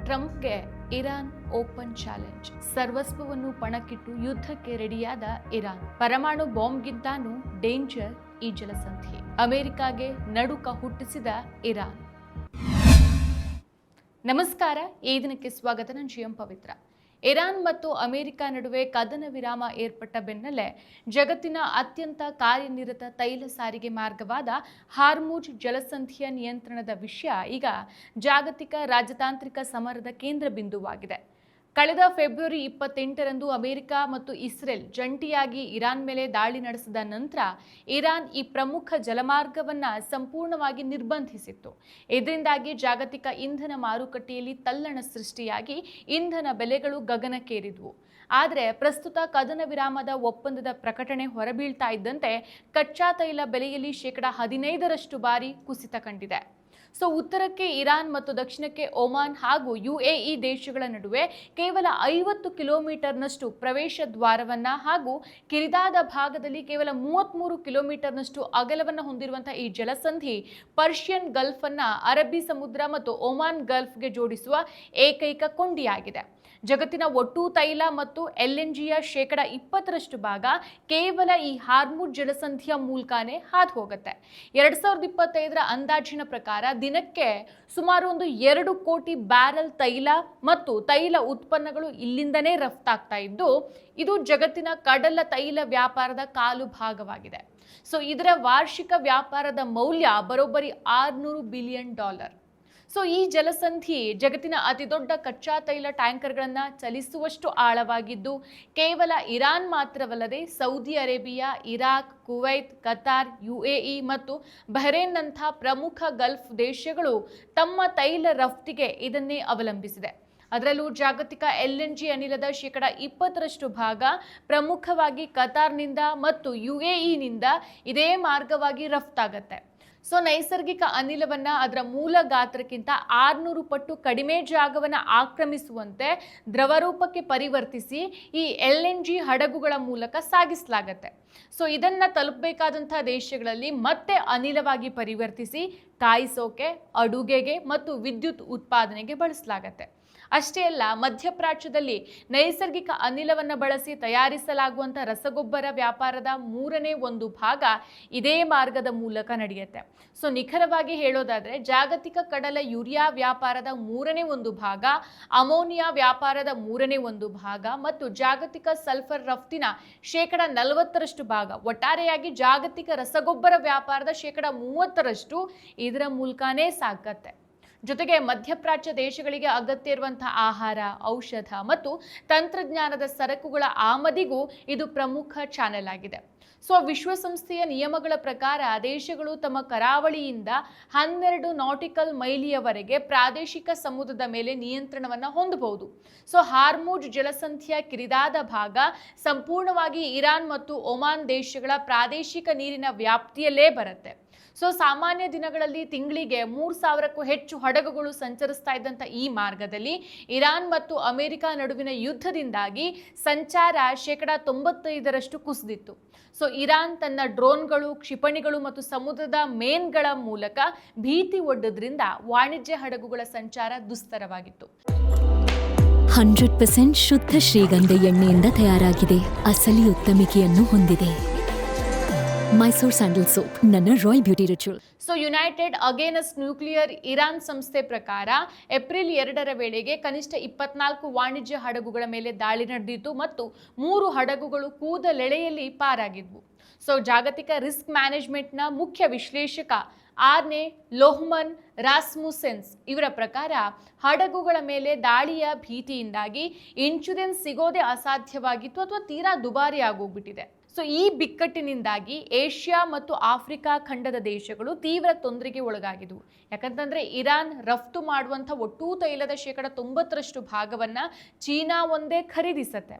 ಟ್ರಂಪ್ಗೆ Iran open challenge. ಸರ್ವಸ್ವವನ್ನು ಪಣಕ್ಕಿಟ್ಟು ಯುದ್ಧಕ್ಕೆ ರೆಡಿಯಾದ Iran. ಪರಮಾಣು ಬಾಂಬ್ಗಿಂತಾನೂ danger ಈ ಜಲಸಂಧಿ. ಅಮೆರಿಕಾಗೆ ನಡುಕ ಹುಟ್ಟಿಸಿದ ಇರಾನ್. ನಮಸ್ಕಾರ, ಈ ದಿನಕ್ಕೆ ಸ್ವಾಗತ. ನಾನು ಜಿಎಂ ಪವಿತ್ರ. ಇರಾನ್ ಮತ್ತು ಅಮೆರಿಕ ನಡುವೆ ಕದನ ವಿರಾಮ ಏರ್ಪಟ್ಟ ಬೆನ್ನಲ್ಲೇ ಜಗತ್ತಿನ ಅತ್ಯಂತ ಕಾರ್ಯನಿರತ ತೈಲ ಸಾರಿಗೆ ಮಾರ್ಗವಾದ ಹಾರ್ಮುಜ್ ಜಲಸಂಧಿಯ ನಿಯಂತ್ರಣದ ವಿಷಯ ಈಗ ಜಾಗತಿಕ ರಾಜತಾಂತ್ರಿಕ ಸಮರದ ಕೇಂದ್ರ ಬಿಂದುವಾಗಿದೆ. ಕಳೆದ ಫೆಬ್ರವರಿ 28ರಂದು ಅಮೆರಿಕ ಮತ್ತು ಇಸ್ರೇಲ್ ಜಂಟಿಯಾಗಿ ಇರಾನ್ ಮೇಲೆ ದಾಳಿ ನಡೆಸಿದ ನಂತರ ಇರಾನ್ ಈ ಪ್ರಮುಖ ಜಲಮಾರ್ಗವನ್ನು ಸಂಪೂರ್ಣವಾಗಿ ನಿರ್ಬಂಧಿಸಿತ್ತು. ಇದರಿಂದಾಗಿ ಜಾಗತಿಕ ಇಂಧನ ಮಾರುಕಟ್ಟೆಯಲ್ಲಿ ತಲ್ಲಣ ಸೃಷ್ಟಿಯಾಗಿ ಇಂಧನ ಬೆಲೆಗಳು ಗಗನಕ್ಕೇರಿದ್ವು. ಆದರೆ ಪ್ರಸ್ತುತ ಕದನ ವಿರಾಮದ ಒಪ್ಪಂದದ ಪ್ರಕಟಣೆ ಹೊರಬೀಳ್ತಾ ಇದ್ದಂತೆ ಕಚ್ಚಾ ತೈಲ ಬೆಲೆಯಲ್ಲಿ 15% ಬಾರಿ ಕುಸಿತ ಕಂಡಿದೆ. ಉತ್ತರಕ್ಕೆ ಇರಾನ್ ಮತ್ತು ದಕ್ಷಿಣಕ್ಕೆ ಒಮಾನ್ ಹಾಗೂ UAE ದೇಶಗಳ ನಡುವೆ ಕೇವಲ 50 ಕಿಲೋಮೀಟರ್ನಷ್ಟು ಪ್ರವೇಶ ದ್ವಾರವನ್ನ ಹಾಗೂ ಕಿರಿದಾದ ಭಾಗದಲ್ಲಿ ಕೇವಲ 33 ಕಿಲೋಮೀಟರ್ನಷ್ಟು ಅಗಲವನ್ನು ಹೊಂದಿರುವಂತಹ ಈ ಜಲಸಂಧಿ ಪರ್ಷಿಯನ್ ಗಲ್ಫ್ ಅನ್ನ ಅರಬ್ಬಿ ಸಮುದ್ರ ಮತ್ತು ಒಮಾನ್ ಗಲ್ಫ್ಗೆ ಜೋಡಿಸುವ ಏಕೈಕ ಕೊಂಡಿಯಾಗಿದೆ. ಜಗತ್ತಿನ ಒಟ್ಟು ತೈಲ ಮತ್ತು LNGಯ 20% ಭಾಗ ಕೇವಲ ಈ ಹಾರ್ಮುಜ್ ಜಲಸಂಧಿಯ ಮೂಲಕನೇ ಹಾದು ಹೋಗುತ್ತೆ. 2025ರ ಅಂದಾಜಿನ ಪ್ರಕಾರ ದಿನಕ್ಕೆ ಸುಮಾರು 2 ಕೋಟಿ ಬ್ಯಾರೆಲ್ ತೈಲ ಮತ್ತು ತೈಲ ಉತ್ಪನ್ನಗಳು ಇಲ್ಲಿಂದನೇ ರಫ್ತಾಗ್ತಾ ಇದ್ದು, ಇದು ಜಗತ್ತಿನ ಕಡಲ ತೈಲ ವ್ಯಾಪಾರದ ಕಾಲು ಭಾಗವಾಗಿದೆ. ಇದರ ವಾರ್ಷಿಕ ವ್ಯಾಪಾರದ ಮೌಲ್ಯ ಬರೋಬ್ಬರಿ $600 ಬಿಲಿಯನ್. ಈ ಜಲಸಂಧಿ ಜಗತ್ತಿನ ಅತಿದೊಡ್ಡ ಕಚ್ಚಾ ತೈಲ ಟ್ಯಾಂಕರ್ಗಳನ್ನು ಚಲಿಸುವಷ್ಟು ಆಳವಾಗಿದ್ದು, ಕೇವಲ ಇರಾನ್ ಮಾತ್ರವಲ್ಲದೆ Saudi Arabia, Iraq, Kuwait, Qatar, UAE ಮತ್ತು ಬಹ್ರೇನ್ನಂಥ ಪ್ರಮುಖ ಗಲ್ಫ್ ದೇಶಗಳು ತಮ್ಮ ತೈಲ ರಫ್ತಿಗೆ ಇದನ್ನೇ ಅವಲಂಬಿಸಿದೆ. ಅದರಲ್ಲೂ ಜಾಗತಿಕ LNG ಅನಿಲದ 20% ಭಾಗ ಪ್ರಮುಖವಾಗಿ ಕತಾರ್ನಿಂದ ಮತ್ತು UAEನಿಂದ ಇದೇ ಮಾರ್ಗವಾಗಿ ರಫ್ತಾಗತ್ತೆ. ನೈಸರ್ಗಿಕ ಅನಿಲವನ್ನ ಅದರ ಮೂಲ ಗಾತ್ರಕ್ಕಿಂತ 600 ಪಟ್ಟು ಕಡಿಮೆ ಜಾಗವನ್ನು ಆಕ್ರಮಿಸುವಂತೆ ದ್ರವರೂಪಕ್ಕೆ ಪರಿವರ್ತಿಸಿ ಈ LNG ಹಡಗುಗಳ ಮೂಲಕ ಸಾಗಿಸಲಾಗತ್ತೆ. ಇದನ್ನ ತಲುಪಬೇಕಾದಂತಹ ದೇಶಗಳಲ್ಲಿ ಮತ್ತೆ ಅನಿಲವಾಗಿ ಪರಿವರ್ತಿಸಿ ಕಾಯಿಸೋಕೆ, ಅಡುಗೆಗೆ ಮತ್ತು ವಿದ್ಯುತ್ ಉತ್ಪಾದನೆಗೆ ಬಳಸಲಾಗತ್ತೆ. ಅಷ್ಟೇ ಅಲ್ಲ, ಮಧ್ಯಪ್ರಾಚ್ಯದಲ್ಲಿ ನೈಸರ್ಗಿಕ ಅನಿಲವನ್ನು ಬಳಸಿ ತಯಾರಿಸಲಾಗುವಂಥ ರಸಗೊಬ್ಬರ ವ್ಯಾಪಾರದ 1/3 ಭಾಗ ಇದೇ ಮಾರ್ಗದ ಮೂಲಕ ನಡೆಯುತ್ತೆ. ನಿಖರವಾಗಿ ಹೇಳೋದಾದ್ರೆ ಜಾಗತಿಕ ಕಡಲ ಯೂರಿಯಾ ವ್ಯಾಪಾರದ 1/3 ಭಾಗ, ಅಮೋನಿಯಾ ವ್ಯಾಪಾರದ 1/3 ಭಾಗ ಮತ್ತು ಜಾಗತಿಕ ಸಲ್ಫರ್ ರಫ್ತಿನ 40% ಭಾಗ, ಒಟ್ಟಾರೆಯಾಗಿ ಜಾಗತಿಕ ರಸಗೊಬ್ಬರ ವ್ಯಾಪಾರದ 30% ಇದರ ಮೂಲಕನೇ ಸಾಗತ್ತೆ. ಜೊತೆಗೆ ಮಧ್ಯಪ್ರಾಚ್ಯ ದೇಶಗಳಿಗೆ ಅಗತ್ಯ ಇರುವಂತಹ ಆಹಾರ, ಔಷಧ ಮತ್ತು ತಂತ್ರಜ್ಞಾನದ ಸರಕುಗಳ ಆಮದಿಗೂ ಇದು ಪ್ರಮುಖ ಚಾನೆಲ್ ಆಗಿದೆ. ವಿಶ್ವಸಂಸ್ಥೆಯ ನಿಯಮಗಳ ಪ್ರಕಾರ ದೇಶಗಳು ತಮ್ಮ ಕರಾವಳಿಯಿಂದ 12 ನಾಟಿಕಲ್ ಮೈಲಿಯವರೆಗೆ ಪ್ರಾದೇಶಿಕ ಸಮುದ್ರದ ಮೇಲೆ ನಿಯಂತ್ರಣವನ್ನು ಹೊಂದಬಹುದು. ಹಾರ್ಮುಜ್ ಜಲಸಂಧಿಯ ಕಿರಿದಾದ ಭಾಗ ಸಂಪೂರ್ಣವಾಗಿ ಇರಾನ್ ಮತ್ತು ಒಮಾನ್ ದೇಶಗಳ ಪ್ರಾದೇಶಿಕ ನೀರಿನ ವ್ಯಾಪ್ತಿಯಲ್ಲೇ ಬರುತ್ತೆ. ಸಾಮಾನ್ಯ ದಿನಗಳಲ್ಲಿ ತಿಂಗಳಿಗೆ 3000ಕ್ಕೂ ಹೆಚ್ಚು ಹಡಗುಗಳು ಸಂಚರಿಸ್ತಾ ಇದ್ದಂಥ ಈ ಮಾರ್ಗದಲ್ಲಿ ಇರಾನ್ ಮತ್ತು ಅಮೆರಿಕ ನಡುವಿನ ಯುದ್ಧದಿಂದಾಗಿ ಸಂಚಾರ 95% ಕುಸಿದಿತ್ತು. ಇರಾನ್ ತನ್ನ ಡ್ರೋನ್ಗಳು, ಕ್ಷಿಪಣಿಗಳು ಮತ್ತು ಸಮುದ್ರದ ಮೇನ್ಗಳ ಮೂಲಕ ಭೀತಿ ಒಡ್ಡೋದ್ರಿಂದ ವಾಣಿಜ್ಯ ಹಡಗುಗಳ ಸಂಚಾರ ದುಸ್ತರವಾಗಿತ್ತು. 100% ಶುದ್ಧ ಶ್ರೀಗಂಧ ಎಣ್ಣೆಯಿಂದ ತಯಾರಾಗಿದೆ. ಅಸಲಿ ಉತ್ತಮಿಕೆಯನ್ನು ಹೊಂದಿದೆ. ಮೈಸೂರ್ ಸ್ಯಾಂಡಲ್ ಸೋಪ್, ನನ್ನ royal beauty ritual. United against nuclear Iran ಸಂಸ್ಥೆ ಪ್ರಕಾರ ಏಪ್ರಿಲ್ 2ರ ವೇಳೆಗೆ ಕನಿಷ್ಠ 24 ವಾಣಿಜ್ಯ ಹಡಗುಗಳ ಮೇಲೆ ದಾಳಿ ನಡೆದಿತ್ತು ಮತ್ತು 3 ಹಡಗುಗಳು ಕೂದಲೆಳೆಯಲ್ಲಿ ಪಾರಾಗಿದ್ವು. ಜಾಗತಿಕ ರಿಸ್ಕ್ ಮ್ಯಾನೇಜ್ಮೆಂಟ್ನ ಮುಖ್ಯ ವಿಶ್ಲೇಷಕ ಆರ್ನೆ ಲೋಹ್ಮನ್ ರಾಸ್ಮುಸೆನ್ಸ್ ಇವರ ಪ್ರಕಾರ ಹಡಗುಗಳ ಮೇಲೆ ದಾಳಿಯ ಭೀತಿಯಿಂದಾಗಿ ಇನ್ಶೂರೆನ್ಸ್ ಸಿಗೋದೇ ಅಸಾಧ್ಯವಾಗಿತ್ತು ಅಥವಾ ತೀರಾ ದುಬಾರಿ ಆಗೋಗ್ಬಿಟ್ಟಿದೆ. ಈ ಬಿಕ್ಕಟ್ಟಿನಿಂದಾಗಿ ಏಷ್ಯಾ ಮತ್ತು ಆಫ್ರಿಕಾ ಖಂಡದ ದೇಶಗಳು ತೀವ್ರ ತೊಂದರೆಗೆ ಒಳಗಾಗಿದ್ವು. ಯಾಕಂತಂದ್ರೆ ಇರಾನ್ ರಫ್ತು ಮಾಡುವಂಥ ಒಟ್ಟು ತೈಲದ 90% ಭಾಗವನ್ನ ಚೀನಾ ಒಂದೇ ಖರೀದಿಸತ್ತೆ.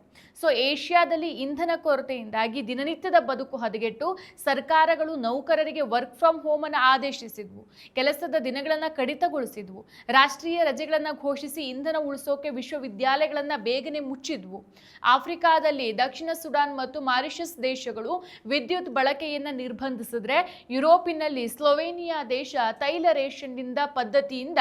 ಏಷ್ಯಾದಲ್ಲಿ ಇಂಧನ ಕೊರತೆಯಿಂದಾಗಿ ದಿನನಿತ್ಯದ ಬದುಕು ಹದಗೆಟ್ಟು ಸರ್ಕಾರಗಳು ನೌಕರರಿಗೆ ವರ್ಕ್ ಫ್ರಮ್ ಹೋಮ್ ಅನ್ನು ಆದೇಶಿಸಿದ್ವು, ಕೆಲಸದ ದಿನಗಳನ್ನು ಕಡಿತಗೊಳಿಸಿದ್ವು, ರಾಷ್ಟ್ರೀಯ ರಜೆಗಳನ್ನು ಘೋಷಿಸಿ ಇಂಧನ ಉಳಿಸೋಕೆ ವಿಶ್ವವಿದ್ಯಾಲಯಗಳನ್ನು ಬೇಗನೆ ಮುಚ್ಚಿದ್ವು. ಆಫ್ರಿಕಾದಲ್ಲಿ ದಕ್ಷಿಣ ಸುಡಾನ್ ಮತ್ತು ಮಾರಿಷಸ್ ದೇಶಗಳು ವಿದ್ಯುತ್ ಬಳಕೆಯನ್ನು ನಿರ್ಬಂಧಿಸಿದ್ರೆ, ಯುರೋಪಿನಲ್ಲಿ ಸ್ಲೋವೇನಿಯಾ ದೇಶ ತೈಲ ರೇಷನ್ನಿಂದ ಪದ್ಧತಿಯಿಂದ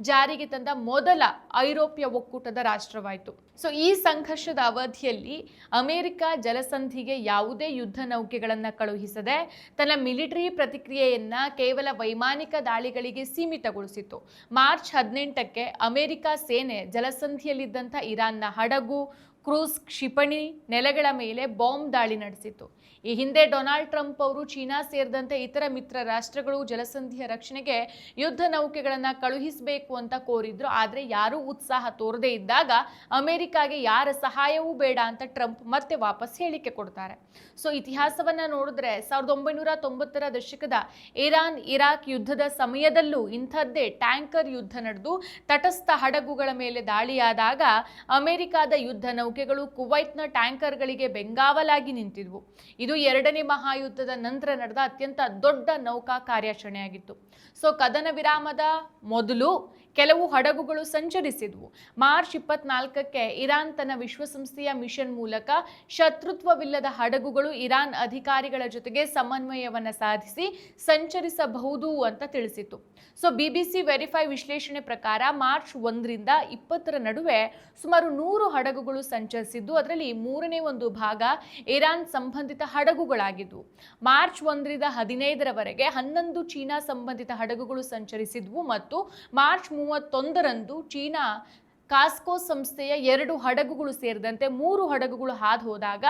ಜಾರಿಗೆ ತಂದ ಮೊದಲ ಐರೋಪ್ಯ ಒಕ್ಕೂಟದ ರಾಷ್ಟ್ರವಾಯಿತು. ಸೊ ಈ ಸಂಘರ್ಷದ ಅವಧಿಯಲ್ಲಿ ಅಮೆರಿಕ ಜಲಸಂಧಿಗೆ ಯಾವುದೇ ಯುದ್ಧ ನೌಕೆಗಳನ್ನು ಕಳುಹಿಸದೆ ತನ್ನ ಮಿಲಿಟರಿ ಪ್ರತಿಕ್ರಿಯೆಯನ್ನ ಕೇವಲ ವೈಮಾನಿಕ ದಾಳಿಗಳಿಗೆ ಸೀಮಿತಗೊಳಿಸಿತು. ಮಾರ್ಚ್ 18ಕ್ಕೆ ಅಮೆರಿಕ ಸೇನೆ ಜಲಸಂಧಿಯಲ್ಲಿದ್ದಂಥ ಇರಾನ್ನ ಹಡಗು, ಕ್ರೂಸ್ ಕ್ಷಿಪಣಿ ನೆಲೆಗಳ ಮೇಲೆ ಬಾಂಬ್ ದಾಳಿ ನಡೆಸಿತು. ಈ ಹಿಂದೆ ಡೊನಾಲ್ಡ್ ಟ್ರಂಪ್ ಅವರು ಚೀನಾ ಸೇರಿದಂತೆ ಇತರ ಮಿತ್ರ ರಾಷ್ಟ್ರಗಳು ಜಲಸಂಧಿಯ ರಕ್ಷಣೆಗೆ ಯುದ್ಧ ನೌಕೆಗಳನ್ನು ಕಳುಹಿಸಬೇಕು ಅಂತ ಕೋರಿದ್ರು. ಆದರೆ ಯಾರೂ ಉತ್ಸಾಹ ತೋರದೇ ಇದ್ದಾಗ ಅಮೆರಿಕಾಗೆ ಯಾರ ಸಹಾಯವೂ ಬೇಡ ಅಂತ ಟ್ರಂಪ್ ಮತ್ತೆ ವಾಪಸ್ ಹೇಳಿಕೆ ಕೊಡ್ತಾರೆ. ಸೊ ಇತಿಹಾಸವನ್ನ ನೋಡಿದ್ರೆ 1990ರ ದಶಕದ ಇರಾನ್ ಇರಾಕ್ ಯುದ್ಧದ ಸಮಯದಲ್ಲೂ ಇಂಥದ್ದೇ ಟ್ಯಾಂಕರ್ ಯುದ್ಧ ನಡೆದು ತಟಸ್ಥ ಹಡಗುಗಳ ಮೇಲೆ ದಾಳಿಯಾದಾಗ ಅಮೆರಿಕಾದ ಯುದ್ಧ ನೌಕೆಗಳು ಕುವೈತ್ನ ಟ್ಯಾಂಕರ್ಗಳಿಗೆ ಬೆಂಗಾವಲಾಗಿ ನಿಂತಿದ್ವು. ಇದು ಎರಡನೇ ಮಹಾಯುದ್ಧದ ನಂತರ ನಡೆದ ಅತ್ಯಂತ ದೊಡ್ಡ ನೌಕಾ ಕಾರ್ಯಾಚರಣೆಯಾಗಿತ್ತು. ಸೊ ಕದನ ವಿರಾಮದ ಮೊದಲು ಕೆಲವು ಹಡಗುಗಳು ಸಂಚರಿಸಿದ್ವು. ಮಾರ್ಚ್ 24ಕ್ಕೆ ಇರಾನ್ ತನ್ನ ವಿಶ್ವಸಂಸ್ಥೆಯ ಮಿಷನ್ ಮೂಲಕ ಶತ್ರುತ್ವವಿಲ್ಲದ ಹಡಗುಗಳು ಇರಾನ್ ಅಧಿಕಾರಿಗಳ ಜೊತೆಗೆ ಸಮನ್ವಯವನ್ನು ಸಾಧಿಸಿ ಸಂಚರಿಸಬಹುದು ಅಂತ ತಿಳಿಸಿತು. ಸೊ BBC ವೆರಿಫೈ ವಿಶ್ಲೇಷಣೆ ಪ್ರಕಾರ ಮಾರ್ಚ್ 1ರಿಂದ 20ರ ನಡುವೆ ಸುಮಾರು 100 ಹಡಗುಗಳು ಸಂಚರಿಸಿದ್ದು, ಅದರಲ್ಲಿ 1/3 ಭಾಗ ಇರಾನ್ ಸಂಬಂಧಿತ ಹಡಗುಗಳಾಗಿದ್ವು. ಮಾರ್ಚ್ 1ರಿಂದ 15ರವರೆಗೆ 11 ಚೀನಾ ಸಂಬಂಧಿತ ಹಡಗುಗಳು ಸಂಚರಿಸಿದ್ವು ಮತ್ತು ಮಾರ್ಚ್ 31ರಂದು ಚೀನಾ ಕಾಸ್ಕೋ ಸಂಸ್ಥೆಯ 2 ಹಡಗುಗಳು ಸೇರಿದಂತೆ 3 ಹಡಗುಗಳು ಹಾದು ಹೋದಾಗ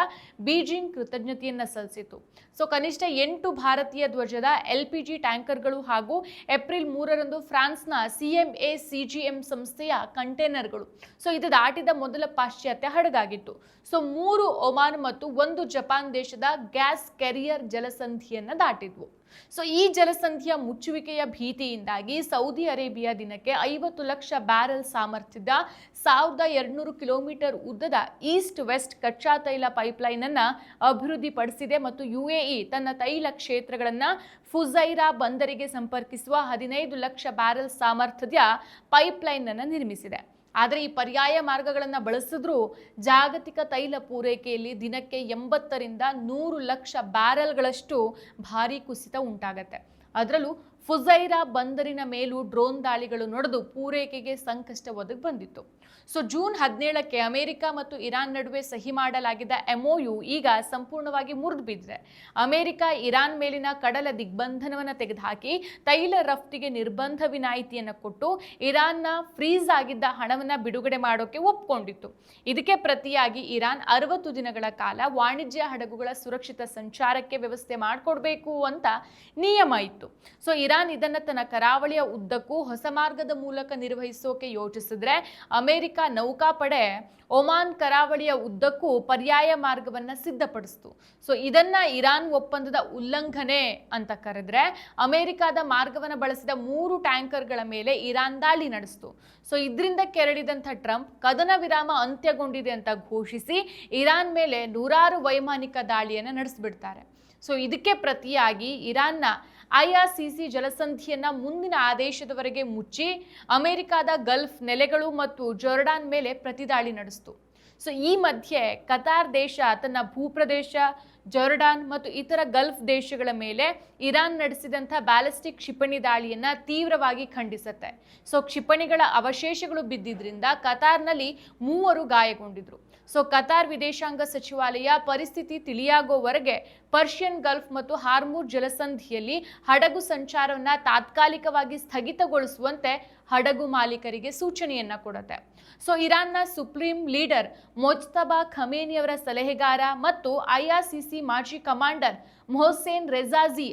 ಬೀಜಿಂಗ್ ಕೃತಜ್ಞತೆಯನ್ನು ಸಲ್ಲಿಸಿತು. ಸೊ ಕನಿಷ್ಠ 8 ಭಾರತೀಯ ಧ್ವಜದ LPG ಟ್ಯಾಂಕರ್ಗಳು ಹಾಗೂ ಏಪ್ರಿಲ್ 3ರಂದು ಫ್ರಾನ್ಸ್ನ CMA CGM ಸಂಸ್ಥೆಯ ಕಂಟೈನರ್ಗಳು. ಸೊ ಇದು ದಾಟಿದ ಮೊದಲ ಪಾಶ್ಚಾತ್ಯ ಹಡಗಾಗಿತ್ತು. ಸೊ 3 ಒಮಾನ್ ಮತ್ತು 1 ಜಪಾನ್ ದೇಶದ ಗ್ಯಾಸ್ ಕೆರಿಯರ್ ಜಲಸಂಧಿಯನ್ನು ದಾಟಿದ್ವು. ಸೊ ಈ ಜಲಸಂಧಿಯ ಮುಚ್ಚುವಿಕೆಯ ಭೀತಿಯಿಂದಾಗಿ ಸೌದಿ ಅರೇಬಿಯಾ ದಿನಕ್ಕೆ 50 ಲಕ್ಷ ಬ್ಯಾರೆಲ್ ಸಾಮರ್ಥ್ಯದ 1200 ಕಿಲೋಮೀಟರ್ ಉದ್ದದ ಈಸ್ಟ್ ವೆಸ್ಟ್ ಕಚ್ಚಾ ತೈಲ ಪೈಪ್ಲೈನ್ ಅನ್ನ ಅಭಿವೃದ್ಧಿಪಡಿಸಿದೆ ಮತ್ತು UAE ತನ್ನ ತೈಲ ಕ್ಷೇತ್ರಗಳನ್ನು ಫುಜೈರಾ ಬಂದರಿಗೆ ಸಂಪರ್ಕಿಸುವ 15 ಲಕ್ಷ ಬ್ಯಾರೆಲ್ ಸಾಮರ್ಥ್ಯದ ಪೈಪ್ಲೈನ್ ಅನ್ನು ನಿರ್ಮಿಸಿದೆ. ಆದರೆ ಈ ಪರ್ಯಾಯ ಮಾರ್ಗಗಳನ್ನು ಬಳಸಿದ್ರೂ ಜಾಗತಿಕ ತೈಲ ಪೂರೈಕೆಯಲ್ಲಿ ದಿನಕ್ಕೆ 80ರಿಂದ 100 ಲಕ್ಷ ಬ್ಯಾರೆಲ್ಗಳಷ್ಟು ಭಾರೀ ಕುಸಿತ ಉಂಟಾಗತ್ತೆ. ಅದರಲ್ಲೂ ಫುಜೈರಾ ಬಂದರಿನ ಮೇಲೂ ಡ್ರೋನ್ ದಾಳಿಗಳು ನಡೆದು ಪೂರೈಕೆಗೆ ಸಂಕಷ್ಟ ಒದಗಿ ಬಂದಿತ್ತು. ಸೊ ಜೂನ್ 17ಕ್ಕೆ ಅಮೆರಿಕ ಮತ್ತು ಇರಾನ್ ನಡುವೆ ಸಹಿ ಮಾಡಲಾಗಿದ್ದ MOU ಈಗ ಸಂಪೂರ್ಣವಾಗಿ ಮುರಿದು ಬಿದ್ದಿದೆ. ಅಮೆರಿಕ ಇರಾನ್ ಮೇಲಿನ ಕಡಲ ದಿಗ್ಬಂಧನವನ್ನು ತೆಗೆದುಹಾಕಿ ತೈಲ ರಫ್ತಿಗೆ ನಿರ್ಬಂಧ ವಿನಾಯಿತಿಯನ್ನು ಕೊಟ್ಟು ಇರಾನ್ನ ಫ್ರೀಸ್ ಆಗಿದ್ದ ಹಣವನ್ನು ಬಿಡುಗಡೆ ಮಾಡೋಕೆ ಒಪ್ಕೊಂಡಿತ್ತು. ಇದಕ್ಕೆ ಪ್ರತಿಯಾಗಿ ಇರಾನ್ 60 ದಿನಗಳ ಕಾಲ ವಾಣಿಜ್ಯ ಹಡಗುಗಳ ಸುರಕ್ಷಿತ ಸಂಚಾರಕ್ಕೆ ವ್ಯವಸ್ಥೆ ಮಾಡಿಕೊಡ್ಬೇಕು ಅಂತ ನಿಯಮ ಇತ್ತು. ಸೊ ಇರಾನ್ ಇದನ್ನು ತನ್ನ ಕರಾವಳಿಯ ಉದ್ದಕ್ಕೂ ಹೊಸ ಮಾರ್ಗದ ಮೂಲಕ ನಿರ್ವಹಿಸೋಕೆ ಯೋಚಿಸಿದ್ರೆ ಅಮೆರಿಕ ನೌಕಾಪಡೆ ಒಮಾನ್ ಕರಾವಳಿಯ ಉದ್ದಕ್ಕೂ ಪರ್ಯಾಯ ಮಾರ್ಗವನ್ನ ಸಿದ್ಧಪಡಿಸಿತು. ಸೊ ಇದನ್ನ ಇರಾನ್ ಒಪ್ಪಂದದ ಉಲ್ಲಂಘನೆ ಅಂತ ಕರೆದ್ರೆ ಅಮೆರಿಕದ ಮಾರ್ಗವನ್ನು ಬಳಸಿದ 3 ಟ್ಯಾಂಕರ್ಗಳ ಮೇಲೆ ಇರಾನ್ ದಾಳಿ ನಡೆಸಿತು. ಸೊ ಇದರಿಂದ ಕೆರಳಿದಂಥ ಟ್ರಂಪ್ ಕದನ ವಿರಾಮ ಅಂತ್ಯಗೊಂಡಿದೆ ಅಂತ ಘೋಷಿಸಿ ಇರಾನ್ ಮೇಲೆ 100 ವೈಮಾನಿಕ ದಾಳಿಯನ್ನು ನಡೆಸಿಬಿಡ್ತಾರೆ. ಸೊ ಇದಕ್ಕೆ ಪ್ರತಿಯಾಗಿ ಇರಾನ್ನ IRCC ಜಲಸಂಧಿಯನ್ನ ಮುಂದಿನ ಆದೇಶದವರೆಗೆ ಮುಚ್ಚಿ ಅಮೆರಿಕದ ಗಲ್ಫ್ ನೆಲೆಗಳು ಮತ್ತು ಜೋರ್ಡಾನ್ ಮೇಲೆ ಪ್ರತಿದಾಳಿ ನಡೆಸಿತು. ಸೊ ಈ ಮಧ್ಯೆ ಕತಾರ್ ದೇಶ ತನ್ನ ಭೂಪ್ರದೇಶ, ಜೋರ್ಡಾನ್ ಮತ್ತು ಇತರ ಗಲ್ಫ್ ದೇಶಗಳ ಮೇಲೆ ಇರಾನ್ ನಡೆಸಿದಂಥ ಬ್ಯಾಲಿಸ್ಟಿಕ್ ಕ್ಷಿಪಣಿ ದಾಳಿಯನ್ನು ತೀವ್ರವಾಗಿ ಖಂಡಿಸುತ್ತೆ. ಸೊ ಕ್ಷಿಪಣಿಗಳ ಅವಶೇಷಗಳು ಬಿದ್ದಿದ್ರಿಂದ ಕತಾರ್ನಲ್ಲಿ 3 ಗಾಯಗೊಂಡಿದ್ರು. ಸೊ ಕತಾರ್ ವಿದೇಶಾಂಗ ಸಚಿವಾಲಯ ಪರಿಸ್ಥಿತಿ ತಿಳಿಯಾಗೋವರೆಗೆ ಪರ್ಷಿಯನ್ ಗಲ್ಫ್ ಮತ್ತು ಹಾರ್ಮುಜ್ ಜಲಸಂಧಿಯಲ್ಲಿ ಹಡಗು ಸಂಚಾರವನ್ನು ತಾತ್ಕಾಲಿಕವಾಗಿ ಸ್ಥಗಿತಗೊಳಿಸುವಂತೆ ಹಡಗು ಮಾಲೀಕರಿಗೆ ಸೂಚನೆಯನ್ನ ಕೊಡುತ್ತೆ. ಸೊ ಇರಾನ್ನ ಸುಪ್ರೀಂ ಲೀಡರ್ ಮೊಜ್ತಬಾ ಖಮೇನಿಯವರ ಸಲಹೆಗಾರ ಮತ್ತು IRCC ಮಾಜಿ ಕಮಾಂಡರ್ ಮೊಹಸೇನ್ ರೆಜಾಜಿ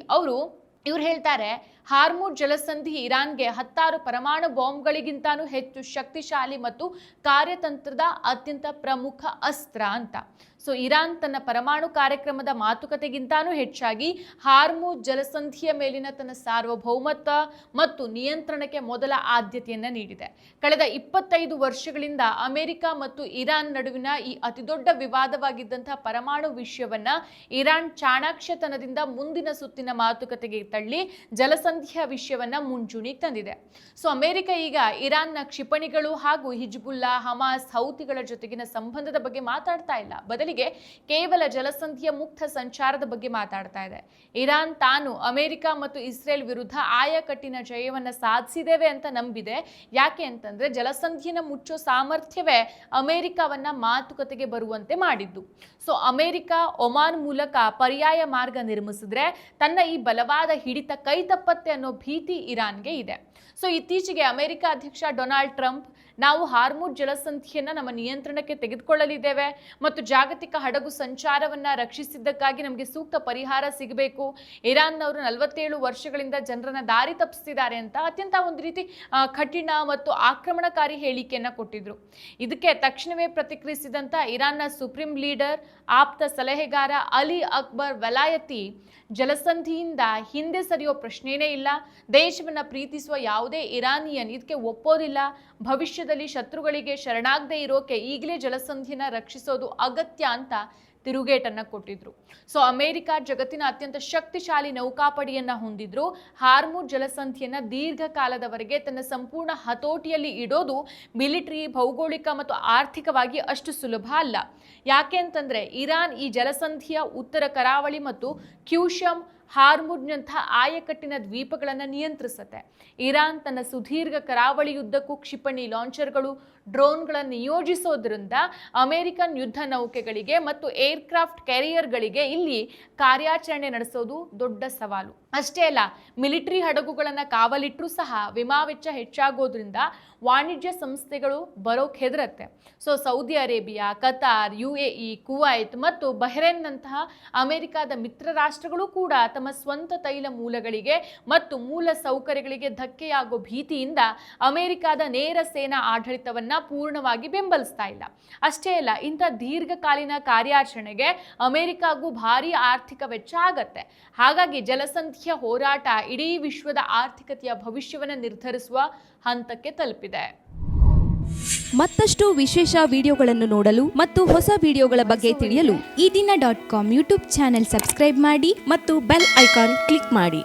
ಇವ್ರು ಹೇಳ್ತಾರೆ, ಹಾರ್ಮುಜ್ ಜಲಸಂಧಿ ಇರಾನ್ಗೆ 16 ಪರಮಾಣು ಬಾಂಬ್ಗಳಿಗಿಂತಾನೂ ಹೆಚ್ಚು ಶಕ್ತಿಶಾಲಿ ಮತ್ತು ಕಾರ್ಯತಂತ್ರದ ಅತ್ಯಂತ ಪ್ರಮುಖ ಅಸ್ತ್ರ ಅಂತ. ಸೊ ಇರಾನ್ ತನ್ನ ಪರಮಾಣು ಕಾರ್ಯಕ್ರಮದ ಮಾತುಕತೆಗಿಂತಾನೂ ಹೆಚ್ಚಾಗಿ ಹಾರ್ಮುಜ್ ಜಲಸಂಧಿಯ ಮೇಲಿನ ತನ್ನ ಸಾರ್ವಭೌಮತ್ವ ಮತ್ತು ನಿಯಂತ್ರಣಕ್ಕೆ ಮೊದಲ ಆದ್ಯತೆಯನ್ನು ನೀಡಿದೆ. ಕಳೆದ 25 ವರ್ಷಗಳಿಂದ ಅಮೆರಿಕ ಮತ್ತು ಇರಾನ್ ನಡುವಿನ ಈ ಅತಿದೊಡ್ಡ ವಿವಾದವಾಗಿದ್ದಂತಹ ಪರಮಾಣು ವಿಷಯವನ್ನ ಇರಾನ್ ಚಾಣಾಕ್ಷತನದಿಂದ ಮುಂದಿನ ಸುತ್ತಿನ ಮಾತುಕತೆಗೆ ತಳ್ಳಿ ಜಲಸಂಧಿ ಜಲಸಂಧಿಯ ವಿಷಯವನ್ನ ಮುಂಚೂಣಿಗೆ ತಂದಿದೆ. ಸೊ ಅಮೆರಿಕ ಈಗ ಇರಾನ್ನ ಕ್ಷಿಪಣಿಗಳು ಹಾಗೂ ಹಿಜ್ಬುಲ್ಲಾ, ಹಮಾಸ್, ಹೌತಿಗಳ ಜೊತೆಗಿನ ಸಂಬಂಧದ ಬಗ್ಗೆ ಮಾತಾಡ್ತಾ ಇಲ್ಲ, ಬದಲಿಗೆ ಕೇವಲ ಜಲಸಂಧಿಯ ಮುಕ್ತ ಸಂಚಾರದ ಬಗ್ಗೆ ಮಾತಾಡ್ತಾ ಇದೆ. ಇರಾನ್ ತಾನು ಅಮೆರಿಕ ಮತ್ತು ಇಸ್ರೇಲ್ ವಿರುದ್ಧ ಆಯಕಟ್ಟಿನ ಜಯವನ್ನ ಸಾಧಿಸಿದ್ದೇವೆ ಅಂತ ನಂಬಿದೆ. ಯಾಕೆ ಅಂತಂದ್ರೆ ಜಲಸಂಧಿಯನ್ನ ಮುಚ್ಚೋ ಸಾಮರ್ಥ್ಯವೇ ಅಮೆರಿಕವನ್ನ ಮಾತುಕತೆಗೆ ಬರುವಂತೆ ಮಾಡಿದ್ದು. ಸೊ ಅಮೆರಿಕ ಒಮಾನ್ ಮೂಲಕ ಪರ್ಯಾಯ ಮಾರ್ಗ ನಿರ್ಮಿಸಿದ್ರೆ ತನ್ನ ಈ ಬಲವಾದ ಹಿಡಿತ ಕೈ ತಪ್ಪತ್ತೆ ಅನ್ನೋ ಭೀತಿ ಇರಾನ್ಗೆ ಇದೆ. ಸೊ ಇತ್ತೀಚೆಗೆ ಅಮೆರಿಕ ಅಧ್ಯಕ್ಷ ಡೊನಾಲ್ಡ್ ಟ್ರಂಪ್ ನಾವು ಹಾರ್ಮುಜ್ ಜಲಸಂಧಿಯನ್ನ ನಮ್ಮ ನಿಯಂತ್ರಣಕ್ಕೆ ತೆಗೆದುಕೊಳ್ಳಲಿದ್ದೇವೆ ಮತ್ತು ಜಾಗತಿಕ ಹಡಗು ಸಂಚಾರವನ್ನ ರಕ್ಷಿಸಿದ್ದಕ್ಕಾಗಿ ನಮಗೆ ಸೂಕ್ತ ಪರಿಹಾರ ಸಿಗಬೇಕು. ಇರಾನ್ನವರು 47 ವರ್ಷಗಳಿಂದ ಜನರನ್ನ ದಾರಿ ತಪ್ಪಿಸ್ತಿದ್ದಾರೆ ಅಂತ ಅತ್ಯಂತ ಒಂದು ರೀತಿ ಕಠಿಣ ಮತ್ತು ಆಕ್ರಮಣಕಾರಿ ಹೇಳಿಕೆಯನ್ನ ಕೊಟ್ಟಿದ್ರು. ಇದಕ್ಕೆ ತಕ್ಷಣವೇ ಪ್ರತಿಕ್ರಿಯಿಸಿದಂತ ಇರಾನ್ನ ಸುಪ್ರೀಂ ಲೀಡರ್, ಆಪ್ತ ಸಲಹೆಗಾರ ಅಲಿ ಅಕ್ಬರ್ ವೆಲಾಯತಿ, ಜಲಸಂಧಿಯಿಂದ ಹಿಂದೆ ಸರಿಯೋ ಪ್ರಶ್ನೆನೇ ಇಲ್ಲ, ದೇಶವನ್ನ ಪ್ರೀತಿಸುವ ಯಾವುದೇ ಇರಾನಿಯನ್ ಇದಕ್ಕೆ ಒಪ್ಪೋದಿಲ್ಲ, ಭವಿಷ್ಯದಲ್ಲಿ ಶತ್ರುಗಳಿಗೆ ಶರಣಾಗದೆ ಇರೋಕೆ ಈಗಲೇ ಜಲಸಂಧಿಯನ್ನ ರಕ್ಷಿಸೋದು ಅಗತ್ಯ ಅಂತ ತಿರುಗೇಟನ್ನ ಕೊಟ್ಟಿದ್ರು. ಸೊ ಅಮೆರಿಕ ಜಗತ್ತಿನ ಅತ್ಯಂತ ಶಕ್ತಿಶಾಲಿ ನೌಕಾಪಡೆಯನ್ನ ಹೊಂದಿದ್ರು. ಹಾರ್ಮುಜ್ ಜಲಸಂಧಿಯನ್ನ ದೀರ್ಘಕಾಲದವರೆಗೆ ತನ್ನ ಸಂಪೂರ್ಣ ಹತೋಟಿಯಲ್ಲಿ ಇಡೋದು ಮಿಲಿಟರಿ, ಭೌಗೋಳಿಕ ಮತ್ತು ಆರ್ಥಿಕವಾಗಿ ಅಷ್ಟು ಸುಲಭ ಅಲ್ಲ. ಯಾಕೆ ಅಂತಂದ್ರೆ ಇರಾನ್ ಈ ಜಲಸಂಧಿಯ ಉತ್ತರ ಕರಾವಳಿ ಮತ್ತು ಕ್ಯೂಶಮ್, ಹಾರ್ಮುಜ್ನಂತಹ ಆಯಕಟ್ಟಿನ ದ್ವೀಪಗಳನ್ನು ನಿಯಂತ್ರಿಸುತ್ತೆ. ಇರಾನ್ ತನ್ನ ಸುದೀರ್ಘ ಕರಾವಳಿಯುದ್ದಕ್ಕೂ ಕ್ಷಿಪಣಿ ಲಾಂಚರ್ಗಳು, ಡ್ರೋನ್ಗಳನ್ನು ನಿಯೋಜಿಸೋದ್ರಿಂದ ಅಮೆರಿಕನ್ ಯುದ್ಧ ನೌಕೆಗಳಿಗೆ ಮತ್ತು ಏರ್ಕ್ರಾಫ್ಟ್ ಕ್ಯಾರಿಯರ್ಗಳಿಗೆ ಇಲ್ಲಿ ಕಾರ್ಯಾಚರಣೆ ನಡೆಸೋದು ದೊಡ್ಡ ಸವಾಲು. ಅಷ್ಟೇ ಅಲ್ಲ, ಮಿಲಿಟರಿ ಹಡಗುಗಳನ್ನು ಕಾವಲಿಟ್ಟರೂ ಸಹ ವಿಮಾ ವೆಚ್ಚ ಹೆಚ್ಚಾಗೋದ್ರಿಂದ ವಾಣಿಜ್ಯ ಸಂಸ್ಥೆಗಳು ಬರೋಕ್ ಹೆದರತ್ತೆ. So Saudi Arabia, Qatar, UAE, Kuwait ಮತ್ತು ಬಹ್ರೇನ್ನಂತಹ ಅಮೆರಿಕದ ಮಿತ್ರ ರಾಷ್ಟ್ರಗಳು ಕೂಡ ತಮ್ಮ ಸ್ವಂತ ತೈಲ ಮೂಲಗಳಿಗೆ ಮತ್ತು ಮೂಲ ಸೌಕರ್ಯಗಳಿಗೆ ಧಕ್ಕೆಯಾಗೋ ಭೀತಿಯಿಂದ ಅಮೆರಿಕದ ನೇರ ಸೇನಾ ಆಡಳಿತವನ್ನ ಪೂರ್ಣವಾಗಿ ಬೆಂಬಲಿಸ್ತಾ ಇಲ್ಲ. ಅಷ್ಟೇ ಅಲ್ಲ, ಇಂಥ ದೀರ್ಘಕಾಲೀನ ಕಾರ್ಯಾಚರಣೆಗೆ ಅಮೆರಿಕಾಗೂ ಭಾರಿ ಆರ್ಥಿಕ ವೆಚ್ಚ ಆಗತ್ತೆ. ಹಾಗಾಗಿ ಜಲಸಂಧಿಯ ಹೋರಾಟ ಇಡೀ ವಿಶ್ವದ ಆರ್ಥಿಕತೆಯ ಭವಿಷ್ಯವನ್ನು ನಿರ್ಧರಿಸುವ ಹಂತಕ್ಕೆ ತಲುಪಿದೆ. ಮತ್ತಷ್ಟು ವಿಶೇಷ ವಿಡಿಯೋಗಳನ್ನು ನೋಡಲು ಮತ್ತು ಹೊಸ ವಿಡಿಯೋಗಳ ಬಗ್ಗೆ ತಿಳಿಯಲು EDina.com ಯೂಟ್ಯೂಬ್ ಚಾನೆಲ್ ಸಬ್ಸ್ಕ್ರೈಬ್ ಮಾಡಿ ಮತ್ತು ಬೆಲ್ ಐಕಾನ್ ಕ್ಲಿಕ್ ಮಾಡಿ.